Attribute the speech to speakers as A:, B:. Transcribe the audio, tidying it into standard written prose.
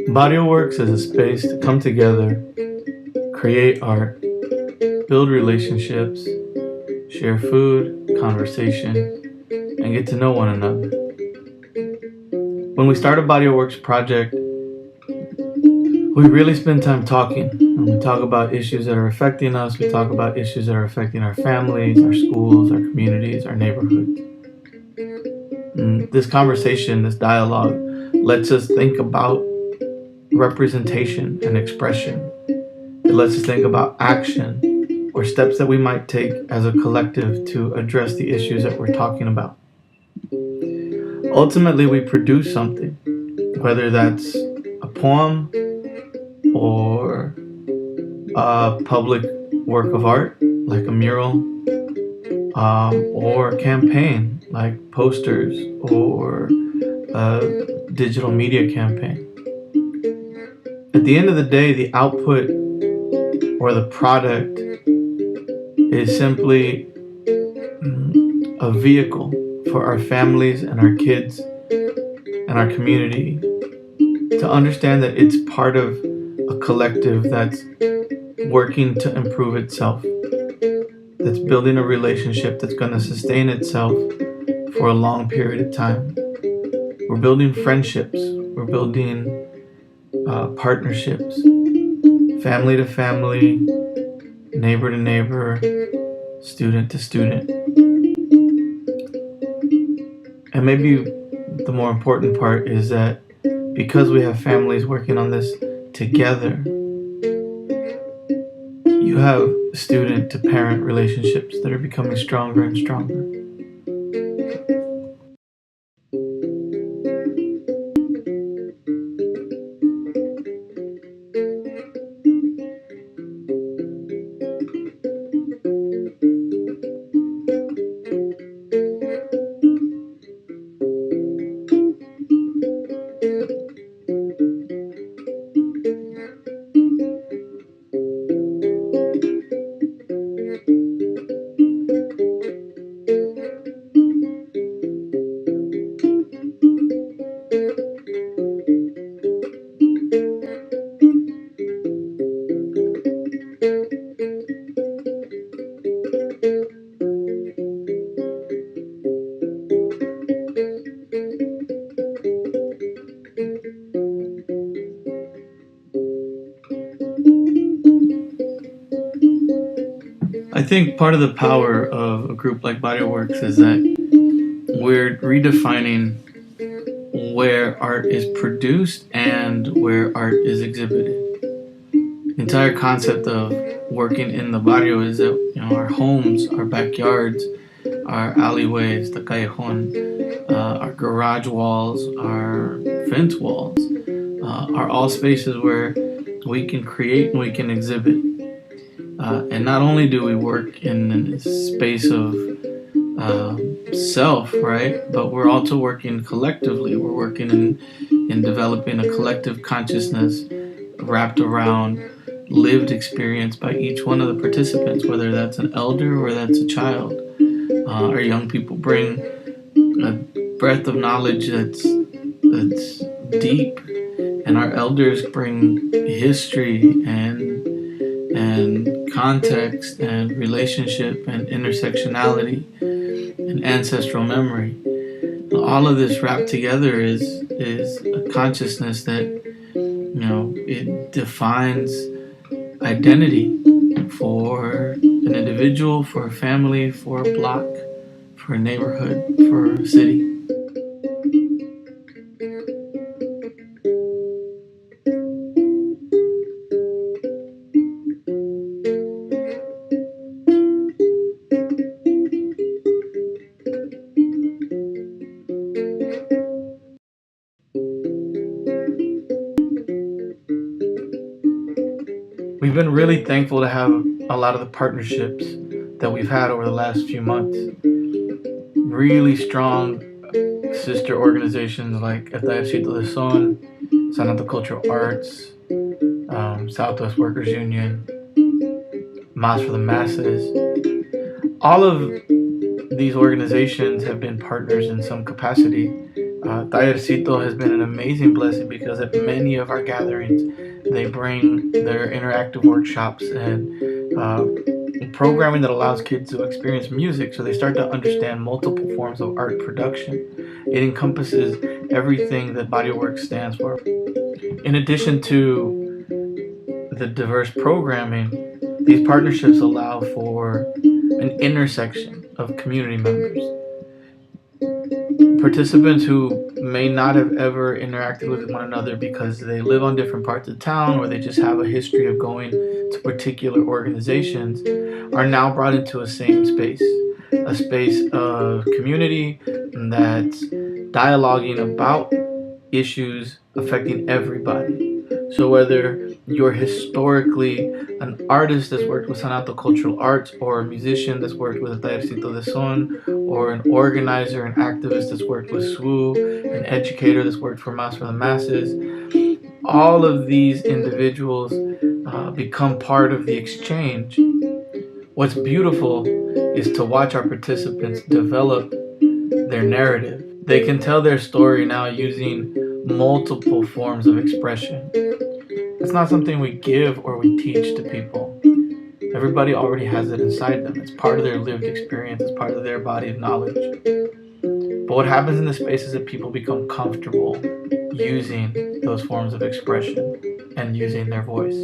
A: BarrioWorks is a space to come together, create art, build relationships, share food, conversation, and get to know one another. When we start a BarrioWorks project, we really spend time talking. And we talk about issues that are affecting us. We talk about issues that are affecting our families, our schools, our communities, our neighborhoods. And this conversation, this dialogue, lets us think about representation and expression. It lets us think about action or steps that we might take as a collective to address the issues that we're talking about. Ultimately, we produce something, whether that's a poem or a public work of art, like a mural, or a campaign, like posters or a digital media campaign. At the end of the day, the output or the product is simply a vehicle for our families and our kids and our community to understand that it's part of a collective that's working to improve itself, that's building a relationship that's going to sustain itself for a long period of time. We're building friendships, we're building partnerships, family to family, neighbor to neighbor, student to student. And maybe the more important part is that because we have families working on this together, you have student to parent relationships that are becoming stronger and stronger. I think part of the power of a group like BarrioWorks is that we're redefining where art is produced and where art is exhibited. The entire concept of working in the barrio is that our homes, our backyards, our alleyways, the callejon, our garage walls, our fence walls, are all spaces where we can create and we can exhibit. And not only do we work in a space of self, right? But we're also working collectively. We're working in developing a collective consciousness wrapped around lived experience by each one of the participants, whether that's an elder or that's a child. Our young people bring a breadth of knowledge that's deep, and our elders bring history and context and relationship and intersectionality and ancestral memory. All of this wrapped together is a consciousness that it defines identity for an individual, for a family, for a block, for a neighborhood, for a city. We've been really thankful to have a lot of the partnerships that we've had over the last few months. Really strong sister organizations like Atayacito de Son, Sanato Cultural Arts, Southwest Workers Union, Mass for the Masses. All of these organizations have been partners in some capacity. Tallercito has been an amazing blessing because at many of our gatherings, they bring their interactive workshops and programming that allows kids to experience music, so they start to understand multiple forms of art production. It encompasses everything that BarrioWorks stands for. In addition to the diverse programming, these partnerships allow for an intersection of community members. Participants who may not have ever interacted with one another because they live on different parts of town or they just have a history of going to particular organizations are now brought into a same space, a space of community that's dialoguing about issues affecting everybody. So whether you're historically an artist that's worked with Sanato Cultural Arts, or a musician that's worked with Tallercito de Son, or an organizer and activist that's worked with SWU, an educator that's worked for Mass for the Masses, all of these individuals become part of the exchange. What's beautiful is to watch our participants develop their narrative. They can tell their story now using multiple forms of expression. It's not something we give or we teach to people. Everybody already has it inside them. It's part of their lived experience. It's part of their body of knowledge. But what happens in this space is that people become comfortable using those forms of expression and using their voice.